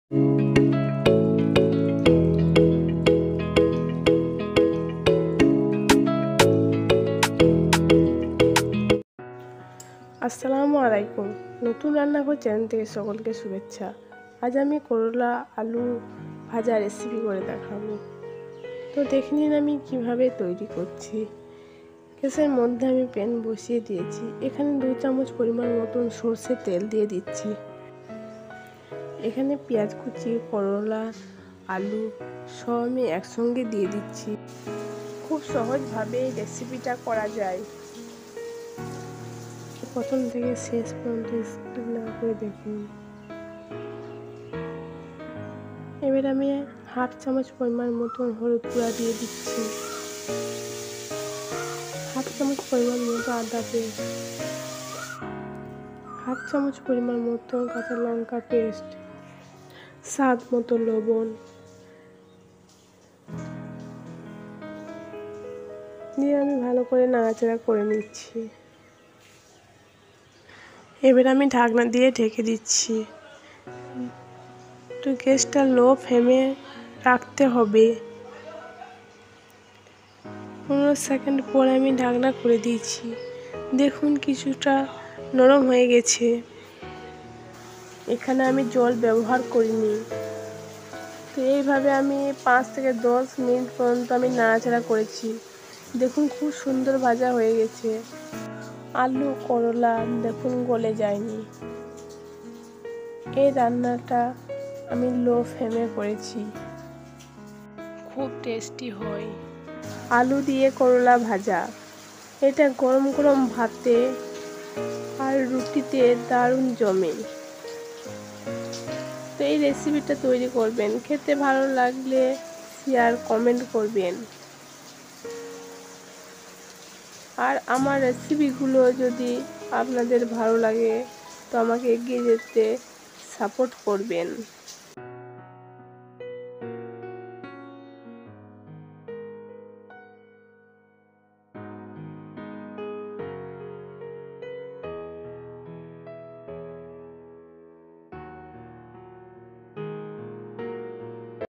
আসসালামু আলাইকুম। নতুন রান্নাঘর চ্যানেল থেকে সকলকে শুভেচ্ছা। আজ আমি করলা আলু ভাজা রেসিপি করে দেখাবো। তো দেখে নিন আমি কিভাবে তৈরি করছি। গ্যাসের মধ্যে আমি প্যান বসিয়ে দিয়েছি। এখানে 2 চামচ পরিমাণ মতন সরষের তেল দিয়ে দিচ্ছি। এখানে পেঁয়াজ কুচি, করলা, আলু সব আমি একসঙ্গে দিয়ে দিচ্ছি। খুব সহজভাবে এই রেসিপিটা করা যায়। প্রথম থেকে শেষ পর্যন্ত স্কিপ না করে দেখুন। এবার আমি 1/2 চামচ পরিমাণ মতন হলুদ গুঁড়া দিয়ে দিচ্ছি, 1/2 চামচ পরিমাণ মতো আদা পেস্ট, 1/2 চামচ পরিমাণ মতো কাঁচা লঙ্কা পেস্ট, স্বাদ মতো লবণ দিয়ে আমি ভালো করে নাড়াচাড়া করে নিচ্ছি। এবার আমি ঢাকনা দিয়ে ঢেকে দিচ্ছি। তো গ্যাসটা লো ফ্লেমে রাখতে হবে। 15 সেকেন্ড পর আমি ঢাকনা খুলে দিয়েছি। দেখুন কিছুটা নরম হয়ে গেছে। এখানে আমি জল ব্যবহার করিনি। তো এইভাবে আমি 5 থেকে 10 মিনিট পর্যন্ত আমি নাড়াচাড়া করেছি। দেখুন খুব সুন্দর ভাজা হয়ে গেছে। আলু করলা দেখুন গলে যায়নি। এই রান্নাটা আমি লো ফ্লেমে করেছি, খুব টেস্টি হয়। আলু দিয়ে করলা ভাজা, এটা গরম গরম ভাতে আর রুটিতে দারুণ জমে। তো এই রেসিপিটা তৈরি করবেন, খেতে ভালো লাগলে শেয়ার কমেন্ট করবেন। আর আমার রেসিপিগুলো যদি আপনাদের ভালো লাগে তো আমাকে এগিয়ে যেতে সাপোর্ট করবেন।